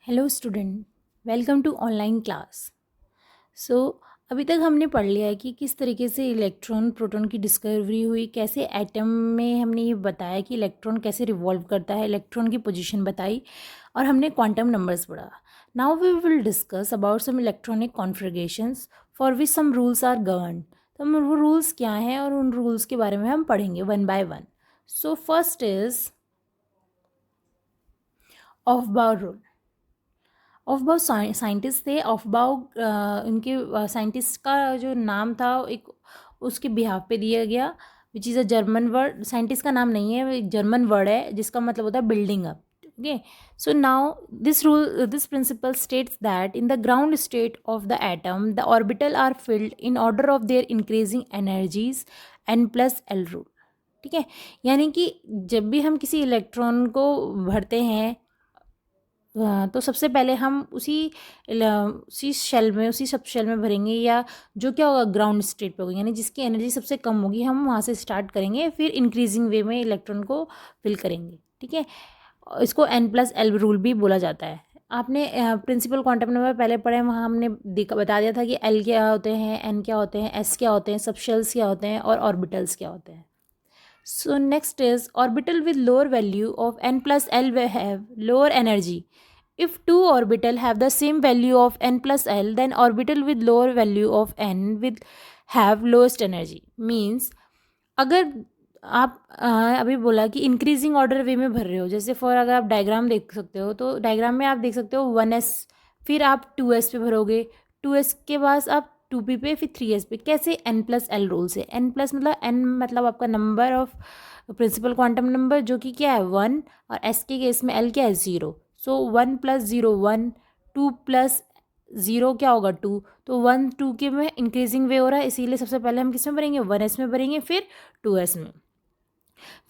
Hello student, welcome to online class. So अभी तक हमने पढ़ लिया है कि किस तरीके से इलेक्ट्रॉन प्रोटॉन की डिस्कवरी हुई, कैसे एटम में हमने ये बताया कि इलेक्ट्रॉन कैसे रिवॉल्व करता है, इलेक्ट्रॉन की पोजीशन बताई और हमने क्वांटम नंबर्स पढ़ा। Now we will discuss about some electronic configurations for which some rules are govern. तो हम वो रूल्स क्या हैं और उन रूल्स के बारे में हम पढ़ेंगे one by one. So first is aufbau rule. Aufbau scientist थे। ऑफ-बाउ उनके साइंटिस्ट का जो नाम था एक उसके बिहाफ पे दिया गया, which is a German word. Scientist का नाम नहीं है, वो एक जर्मन वर्ड है जिसका मतलब होता है building up. Okay, so now this principle states that in the ground state of the atom the orbital are filled in order of their increasing energies N+L rule. ठीक है, यानी कि जब भी हम किसी इलेक्ट्रॉन को भरते हैं तो सबसे पहले हम उसी शेल में, उसी सब शेल में भरेंगे, या जो क्या होगा ग्राउंड स्टेट पे होगा, यानी जिसकी एनर्जी सबसे कम होगी हम वहाँ से स्टार्ट करेंगे, फिर इंक्रीजिंग वे में इलेक्ट्रॉन को फिल करेंगे। ठीक है, इसको N+L रूल भी बोला जाता है। आपने प्रिंसिपल क्वांटम नंबर पहले पढ़े, वहाँ हमने बता दिया था कि L क्या होते हैं, N क्या होते हैं, S क्या होते हैं, सब शेल्स क्या होते हैं और ऑर्बिटल्स क्या होते हैं। So next is orbital with lower value of N+L will have lower energy. If two orbital have the same value of N+L, then orbital with lower value of N will have lowest energy. Means अगर आप अभी बोला कि increasing order वे में भर रहे हो, जैसे फॉर अगर आप डायग्राम देख सकते हो तो डायग्राम में आप देख सकते हो 1s, फिर आप 2s पे भरोगे, 2s के बाद आप 2p पे, फिर 3s पे। कैसे? N+L रूल से। N प्लस मतलब N मतलब आपका number of principal quantum number जो कि क्या है 1, और S के केस में L क्या है 0। सो 1 + 0 1, 2 + 0 क्या होगा 2। तो 1 2 के में इंक्रीजिंग वे हो रहा है, इसीलिए सबसे पहले हम किस में भरेंगे 1s में भरेंगे, फिर 2s में।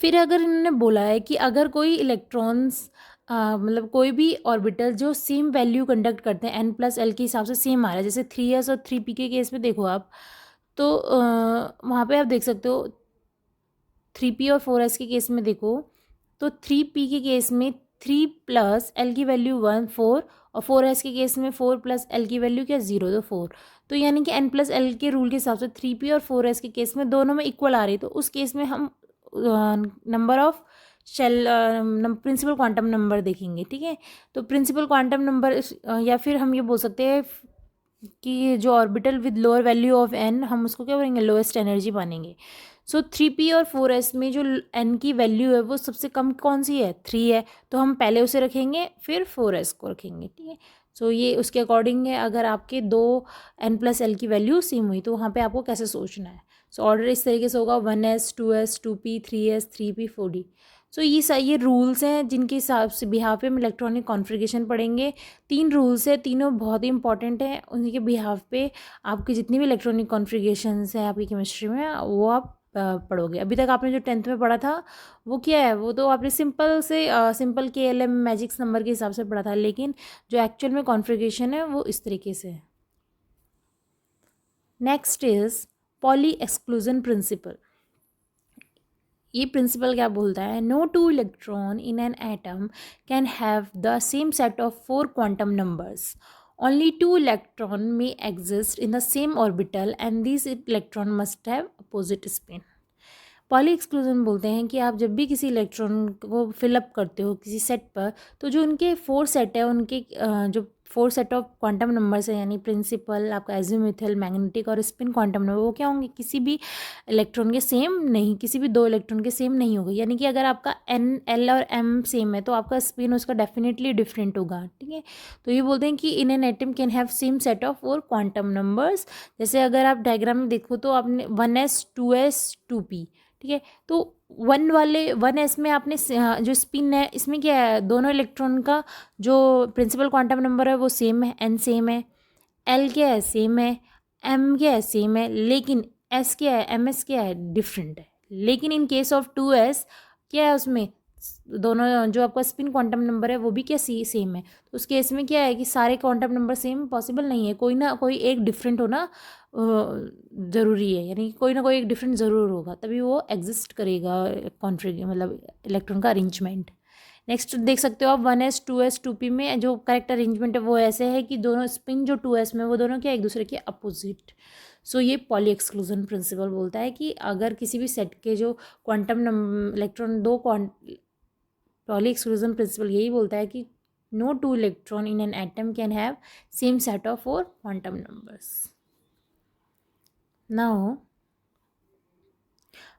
फिर अगर इन्होंने बोला है कि अगर कोई इलेक्ट्रॉन्स मतलब कोई भी ऑर्बिटल जो सेम वैल्यू कंडक्ट करते हैं N+L के हिसाब से सेम आ रहा है, जैसे 3s और 3p के केस में देखो आप, तो वहाँ पे आप देख सकते हो 3p और 4s के केस में देखो, तो 3p के केस में 3 + L की वैल्यू 1 4, और 4s के केस में 4 + L की वैल्यू क्या 0 तो 4। तो यानी कि N+L के रूल के हिसाब से 3p और 4s के केस में दोनों में इक्वल आ रही, तो उस केस में हम number of shell principal quantum number देखेंगे। ठीक है, तो प्रिंसिपल क्वांटम नंबर या फिर हम ये बोल सकते हैं कि जो orbital with lower value of n हम उसको क्या बोलेंगे लोएस्ट एनर्जी मानेंगे। सो 3p और 4s में जो n की वैल्यू है वो सबसे कम कौन सी है 3 है, तो हम पहले उसे रखेंगे फिर 4s को रखेंगे। ठीक है, सो ये उसके अकॉर्डिंग है। अगर आपके दो N+L की वैल्यू सेम हुई तो वहाँ पे आपको कैसे सोचना है। सो ऑर्डर इस तरीके से होगा 1s 2s 2p 3s 3p 4d। सो ये रूल्स हैं जिनके हिसाब से बिहाफ पे हम इलेक्ट्रॉनिक कॉन्फ़िगरेशन पढ़ेंगे। 3 रूल्स है, तीनों बहुत ही इंपॉर्टेंट हैं। उनके बिहाफ पे आपकी जितनी भी इलेक्ट्रॉनिक कॉन्फ़िगरेशंस हैं आपकी केमिस्ट्री में वो आप पढ़ोगे। अभी तक आपने जो 10th में पढ़ा था वो क्या है, वो तो आपने सिंपल KLM मैजिक्स नंबर के हिसाब से पढ़ा था, लेकिन जो एक्चुअल में कॉन्फ़िगरेशन है वो इस तरीके से है। Next is Pauli exclusion principle. ये प्रिंसिपल क्या बोलता है, no two electron in an atom can have the same set of 4 quantum numbers. Only 2 electron में exist in the same orbital and this electron must have opposite spin. Pauli exclusion बोलते हैं कि आप जब भी किसी इलेक्ट्रॉन को fill up करते हो किसी सेट पर, तो जो उनके 4 सेट है, उनके जो 4 सेट ऑफ क्वांटम नंबर्स है, यानी प्रिंसिपल आपका एजीमुथल मैग्नेटिक और स्पिन क्वांटम नंबर, वो क्या होंगे किसी भी इलेक्ट्रॉन के सेम नहीं, किसी भी 2 इलेक्ट्रॉन के सेम नहीं होगा। यानी कि अगर आपका N L और M सेम है तो आपका स्पिन उसका डेफिनेटली डिफरेंट होगा। ठीक है, तो ये बोलते हैं कि इन an atom can have same set of 4 quantum numbers. जैसे अगर आप डायग्राम में देखो तो आपने 1s 2s 2p। ठीक है, तो 1s में आपने जो स्पिन है इसमें क्या है, दोनों इलेक्ट्रॉन का जो प्रिंसिपल क्वांटम नंबर है वो सेम है, n सेम है, l क्या है सेम है, m क्या है सेम है, लेकिन s क्या है ms क्या है डिफरेंट है। लेकिन इन केस ऑफ 2s क्या है, उसमें दोनों जो आपका स्पिन क्वांटम नंबर है वो भी क्या सेम है। तो उस केस में क्या है कि सारे क्वांटम नंबर सेम पॉसिबल नहीं है, कोई ना कोई एक डिफरेंट होना ज़रूरी है, यानी कोई ना कोई एक डिफरेंट ज़रूर होगा तभी वो एग्जिस्ट करेगा मतलब इलेक्ट्रॉन का अरेंजमेंट। नेक्स्ट देख सकते हो आप 1s 2s 2p में जो करेक्ट अरेंजमेंट है वो ऐसे है कि दोनों स्पिन जो 2s में वो दोनों क्या एक दूसरे के अपोजिट। सो ये पॉली एक्सक्लूजन प्रिंसिपल बोलता है कि अगर किसी भी सेट के जो क्वांटम इलेक्ट्रॉन दो पॉली एक्सक्लूजन प्रिंसिपल यही बोलता है कि no two electron in an atom can have same set of 4 quantum numbers. Now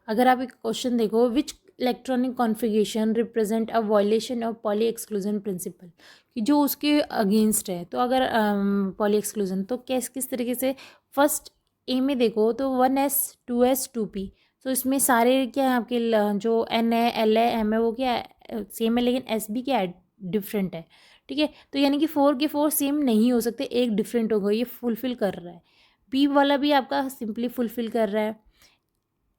अगर आप एक क्वेश्चन देखो विच electronic configuration represent a violation of poly exclusion principal, कि जो उसके अगेंस्ट है। तो अगर पॉली एक्सक्लूजन तो किस तरीके से, फर्स्ट ए में देखो तो 1s 2s 2p, तो इसमें सारे क्या है आपके जो n है l है m है वो क्या है सेम है, लेकिन s भी क्या है डिफरेंट है। ठीक है, तो यानी कि 4 के 4 सेम नहीं हो सकते, एक डिफरेंट होगा, ये फुलफिल कर रहा है। b वाला भी आपका सिंपली फुलफिल कर रहा है,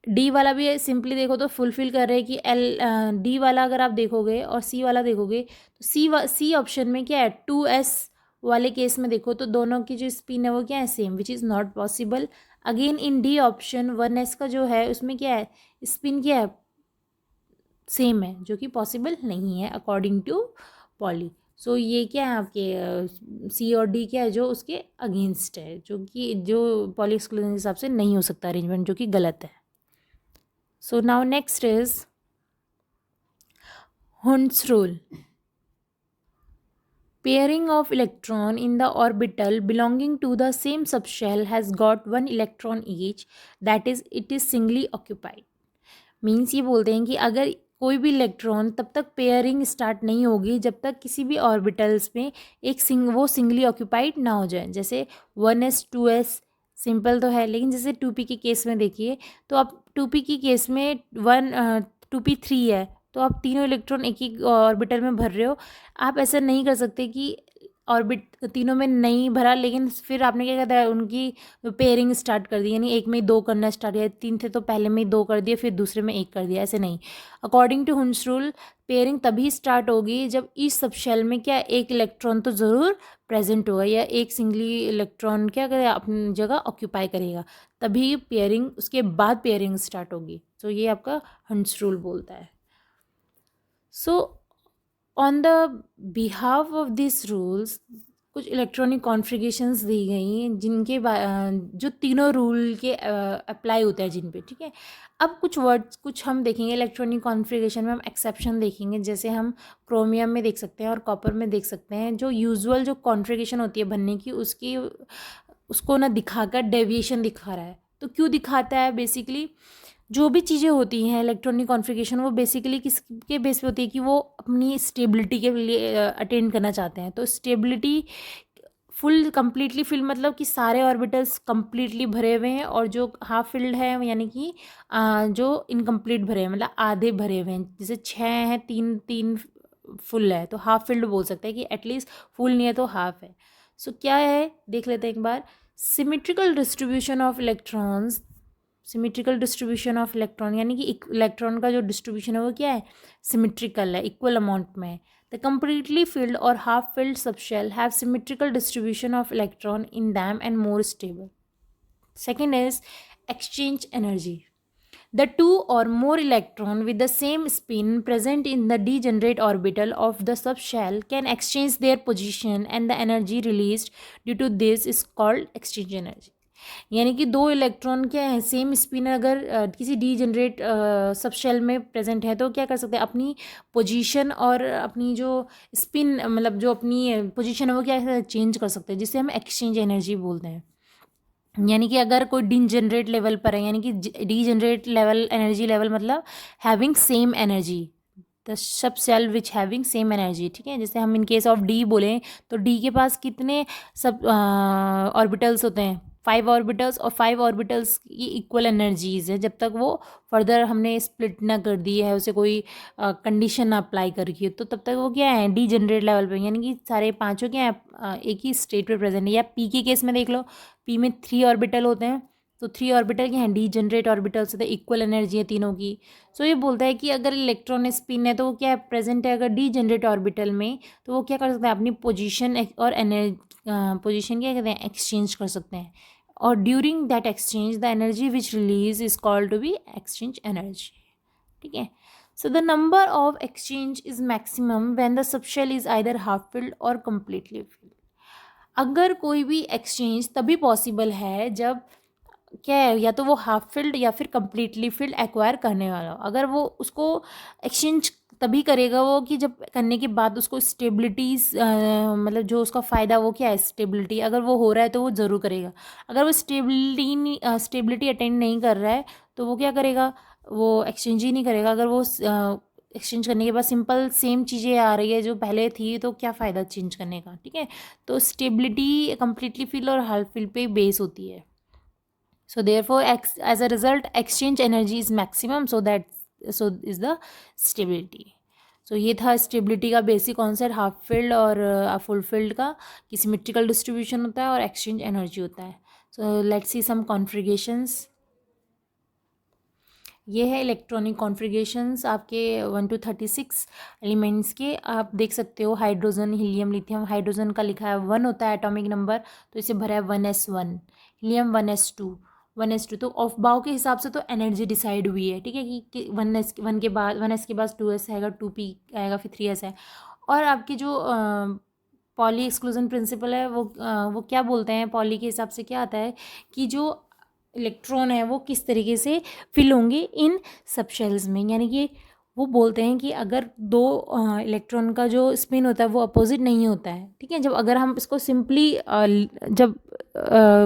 डी वाला भी सिंपली देखो तो फुलफिल कर रहे हैं कि डी वाला अगर आप देखोगे और सी वाला देखोगे तो सी ऑप्शन में क्या है 2s वाले केस में देखो तो दोनों की जो स्पिन है वो क्या है same, which is not possible. Again in D option 1s का जो है उसमें क्या है स्पिन क्या है सेम है, जो कि पॉसिबल नहीं है अकॉर्डिंग टू पॉली। सो ये क्या है आपके सी और डी क्या है जो उसके अगेंस्ट है, जो कि जो पॉली एक्सक्लूजन के हिसाब से नहीं हो सकता अरेंजमेंट, जो कि गलत है। So now next is Hund's rule. Pairing of electron in the orbital belonging to the same subshell has got one electron each, that is it is singly occupied. Means ये बोलते हैं कि अगर कोई भी इलेक्ट्रॉन तब तक पेयरिंग स्टार्ट नहीं होगी जब तक किसी भी ऑर्बिटल्स में एक वो सिंगली ऑक्यूपाइड ना हो जाए। जैसे 1s 2s सिंपल तो है, लेकिन जैसे 2p के केस में देखिए तो आप 2p की केस में 2p 3 है, तो आप तीनों इलेक्ट्रॉन एक ही ऑर्बिटल में भर रहे हो। आप ऐसा नहीं कर सकते कि ऑर्बिट तीनों में नहीं भरा लेकिन फिर आपने क्या कहता है उनकी पेयरिंग स्टार्ट कर दी, यानी एक में ही दो करना स्टार्ट किया, तीन थे तो पहले में ही दो कर दिया फिर दूसरे में एक कर दिया, ऐसे नहीं। According to Hund's rule pairing तभी स्टार्ट होगी जब इस सब शेल में क्या एक इलेक्ट्रॉन तो ज़रूर प्रेजेंट होगा या एक सिंगली इलेक्ट्रॉन क्या करेगा अपनी जगह ऑक्यूपाई करेगा, तभी पेयरिंग उसके बाद पेयरिंग स्टार्ट होगी। तो ये आपका हंस रूल बोलता है। So on the behalf of this rules कुछ इलेक्ट्रॉनिक कॉन्फ़िगरेशंस दी गई हैं जिनके जो तीनों रूल के अप्लाई होते हैं जिन पे। ठीक है, अब कुछ वर्ड्स कुछ हम देखेंगे इलेक्ट्रॉनिक कॉन्फ़िगरेशन में, हम एक्सेप्शन देखेंगे, जैसे हम क्रोमियम में देख सकते हैं और कॉपर में देख सकते हैं। जो यूजुअल जो कॉन्फ़िगरेशन होती है बनने की उसकी उसको ना दिखाकर डेविएशन दिखा रहा है। तो क्यों दिखाता है, बेसिकली जो भी चीज़ें होती हैं इलेक्ट्रॉनिक कॉन्फ़िगरेशन वो बेसिकली किसके बेस पे होती है कि वो अपनी स्टेबिलिटी के लिए अटेंड करना चाहते हैं। तो स्टेबिलिटी फुल कंप्लीटली फिल मतलब कि सारे ऑर्बिटल्स कंप्लीटली भरे हुए हैं और जो हाफ फिल्ड है यानी कि जो इनकम्प्लीट भरे हैं मतलब आधे भरे हुए हैं। जैसे 6 हैं, 3 फुल है तो हाफ फिल्ड बोल सकते हैं कि एटलीस्ट फुल नहीं है तो हाफ है। सो क्या है देख लेते हैं एक बार। Symmetrical distribution of electrons, symmetrical distribution of electron यानी कि इलेक्ट्रॉन का जो डिस्ट्रीब्यूशन है वो क्या है सिमेट्रिकल है, इक्वल अमाउंट में। The completely filled or half filled subshell have symmetrical distribution of electron in them and more stable. Second is exchange energy. The two or more electron with the same spin present in the degenerate orbital of the subshell can exchange their position and the energy released due to this is called exchange energy. यानी कि दो electron क्या है same spin अगर किसी degenerate subshell में present है तो क्या कर सकते हैं अपनी पोजीशन और अपनी जो स्पिन मतलब जो अपनी पोजीशन है वो क्या चेंज कर सकते हैं, जिसे हम एक्सचेंज एनर्जी बोलते हैं। यानी कि अगर कोई डीजेनरेट लेवल पर है यानी कि डीजेनरेट लेवल एनर्जी लेवल मतलब having same energy, the sub shell which having same energy. ठीक है, जैसे हम इन केस ऑफ डी बोलें तो डी के पास कितने सब ऑर्बिटल्स होते हैं 5 ऑर्बिटल्स, और 5 ऑर्बिटल्स की इक्वल एनर्जीज है जब तक वो फर्दर हमने स्प्लिट ना कर दी है, उसे कोई कंडीशन ना अप्लाई कर रही है तो तब तक वो क्या है डी जनरेट लेवल पे, यानी कि सारे पांचों क्या है एक ही स्टेट पे प्रेजेंट है। या पी के केस में देख लो, पी में 3 ऑर्बिटल होते हैं तो 3 ऑर्बिटल क्या है डी जनरेट ऑर्बिटल्स होते हैं, इक्वल एनर्जी है तीनों की। सो ये बोलता है कि अगर इलेक्ट्रॉन स्पिन है तो वो क्या है प्रेजेंट है अगर डी जनरेट ऑर्बिटल में तो वो क्या कर सकते हैं अपनी पोजीशन और पोजीशन क्या कहते हैं एक्सचेंज कर सकते हैं, और during that exchange the energy which release is called to be exchange energy. ठीक है, So the number of exchange is maximum when the subshell is either half filled or completely filled. अगर कोई भी exchange तभी possible है जब क्या है, या तो वो हाफ फिल्ड या फिर कंप्लीटली फिल्ड एक्वायर करने वाला हो. अगर वो उसको एक्सचेंज तभी करेगा वो कि जब करने के बाद उसको स्टेबिलिटीज मतलब जो उसका फ़ायदा वो क्या है स्टेबिलिटी, अगर वो हो रहा है तो वो ज़रूर करेगा. अगर वो स्टेबिलिटी अटेंड नहीं कर रहा है तो वो क्या करेगा, वो एक्सचेंज ही नहीं करेगा. अगर वो एक्सचेंज करने के बाद सिंपल सेम चीज़ें आ रही है जो पहले थी तो क्या फ़ायदा चेंज करने का. ठीक है, तो स्टेबिलिटी कंप्लीटली फिल और हाफ फिल पे बेस होती है. So therefore as a result exchange energy is maximum, so is the stability. So ये था स्टेबिलिटी का बेसिक कॉन्सेप्ट, हाफ फील्ड और फुल फील्ड का, कि सिमेट्रिकल डिस्ट्रीब्यूशन होता है और एक्सचेंज एनर्जी होता है. So let's see some configurations. ये है इलेक्ट्रॉनिक कॉन्फ़िगरेशंस आपके 1 to 36 एलिमेंट्स के. आप देख सकते हो हाइड्रोजन, हीलियम, लिथियम. हाइड्रोजन का लिखा है 1 होता है एटॉमिक नंबर, तो इसे भरा है 1s1. Helium 1s2. 1s2 तो ऑफ बाउ के हिसाब से तो एनर्जी डिसाइड हुई है. ठीक है, कि 1 के बाद 1s के बाद 2s आएगा, 2p आएगा, फिर 3s है. और आपकी जो पॉली एक्सक्लूजन प्रिंसिपल है वो क्या बोलते हैं, पॉली के हिसाब से क्या आता है कि जो इलेक्ट्रॉन है वो किस तरीके से फिल होंगे इन सब शेल्स में. यानी कि वो बोलते हैं कि अगर दो इलेक्ट्रॉन का जो स्पिन होता है वो अपोजिट नहीं होता है. ठीक है, जब अगर हम इसको सिंपली जब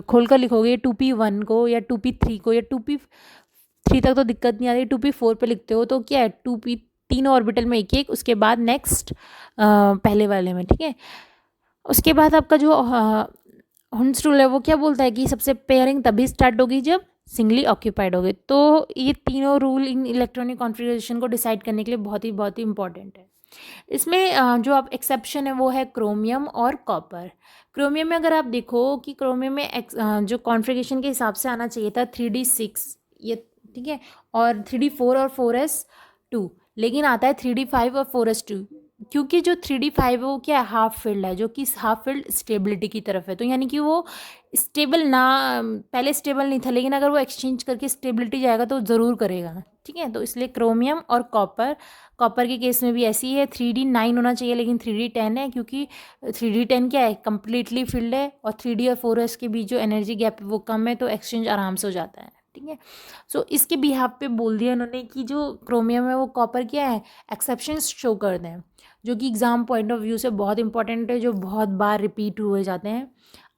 खोल कर लिखोगे 2p1 को या 2p3 को या 2p3 तक तो दिक्कत नहीं आती, 2p4 पे लिखते हो तो क्या है 2p तीनों ऑर्बिटल में एक एक, उसके बाद नेक्स्ट पहले वाले में. ठीक है, उसके बाद आपका जो हुंस रूल है वो क्या बोलता है कि सबसे पेयरिंग तभी स्टार्ट होगी जब सिंगली ऑक्यूपाइड होगे. तो ये तीनों रूल इन इलेक्ट्रॉनिक कॉन्फ़िगरेशन को डिसाइड करने के लिए बहुत ही इंपॉर्टेंट है. इसमें जो आप एक्सेप्शन है वो है क्रोमियम और कॉपर. क्रोमियम में अगर आप देखो कि क्रोमियम में जो कॉन्फ़िगरेशन के हिसाब से आना चाहिए था 3d6 ये. ठीक है, और 3d4 और 4s2, लेकिन आता है 3d5 और 4s2, क्योंकि जो 3d5 है वो क्या है हाफ फील्ड है, जो कि हाफ फील्ड स्टेबिलिटी की तरफ है. तो यानी कि वो स्टेबल ना, पहले स्टेबल नहीं था, लेकिन अगर वो एक्सचेंज करके स्टेबिलिटी जाएगा तो ज़रूर करेगा. ठीक है, तो इसलिए क्रोमियम और कॉपर. कॉपर के केस में भी ऐसी है, 3d9 होना चाहिए लेकिन 3d10 है, क्योंकि 3d10 क्या है कंप्लीटली फील्ड है और 3d और 4s के बीच जो एनर्जी गैप है वो कम है, तो एक्सचेंज आराम से हो जाता है. ठीक है, सो इसके बिहाफ पे बोल दिया उन्होंने कि जो क्रोमियम है वो कॉपर क्या है एक्सेप्शंस शो कर दें, जो कि एग्ज़ाम पॉइंट ऑफ व्यू से बहुत इंपॉर्टेंट है, जो बहुत बार रिपीट हुए जाते हैं.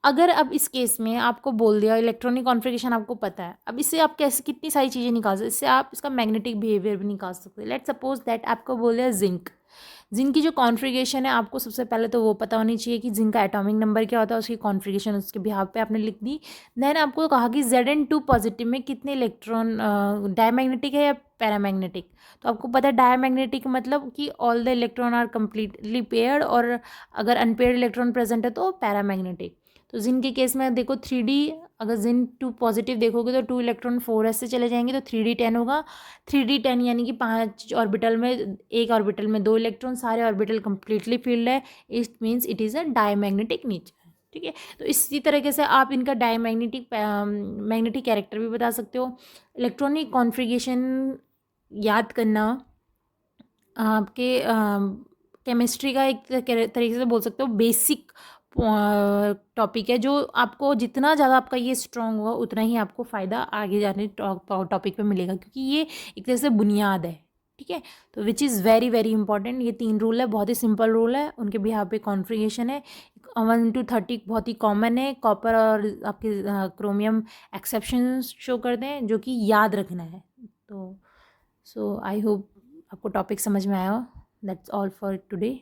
अगर अब इस केस में आपको बोल दिया इलेक्ट्रॉनिक कॉन्फ़िगरेशन आपको पता है, अब इससे आप कैसे कितनी सारी चीज़ें निकाल सकते, इससे आप इसका मैग्नेटिक बिहेवियर भी निकाल सकते हैं. लेट्स सपोज दैट आपको बोल दिया जिंक. जिंक की जो कॉन्फ़िगरेशन है आपको सबसे पहले तो वो पता होनी चाहिए कि जिंक का एटॉमिक नंबर क्या होता है, उसकी कॉन्फ़िगरेशन उसके बिहाफ पे आपने लिख दी. देन आपको कहा कि Zn2 पॉजिटिव में कितने इलेक्ट्रॉन डायमैग्नेटिक है या पैरामैग्नेटिक. तो आपको पता है डायमैग्नेटिक मतलब कि all the electron are completely paired, और अगर अनपेयर्ड इलेक्ट्रॉन प्रेजेंट है तो पैरामैग्नेटिक. तो जिन के केस में देखो 3d, अगर Zn2 पॉजिटिव देखोगे तो 2 इलेक्ट्रॉन 4s से चले जाएंगे तो 3d10 होगा. 3d10 यानी कि 5 ऑर्बिटल में, एक ऑर्बिटल में 2 इलेक्ट्रॉन, सारे ऑर्बिटल कंप्लीटली फील्ड है. It means it is a diamagnetic nature. ठीक है, तो इसी तरीके से आप इनका मैग्नेटिक कैरेक्टर भी बता सकते हो. इलेक्ट्रॉनिक कॉन्फ़िगरेशन याद करना आपके केमिस्ट्री का एक तरीके से बोल सकते हो बेसिक टॉपिक है, जो आपको जितना ज़्यादा आपका ये स्ट्रॉन्ग होगा उतना ही आपको फ़ायदा आगे जाने टॉपिक पे मिलेगा, क्योंकि ये एक तरह से बुनियाद है. ठीक है, तो which is very very important. ये 3 रूल है, बहुत ही सिंपल रूल है, उनके भी यहाँ पे कॉन्फ़िगरेशन है. 1 to 30 बहुत ही कॉमन है. कॉपर और आपके क्रोमियम एक्सेप्शन शो करते हैं, जो कि याद रखना है. तो सो आई होप आपको टॉपिक समझ में आया हो. That's all for today.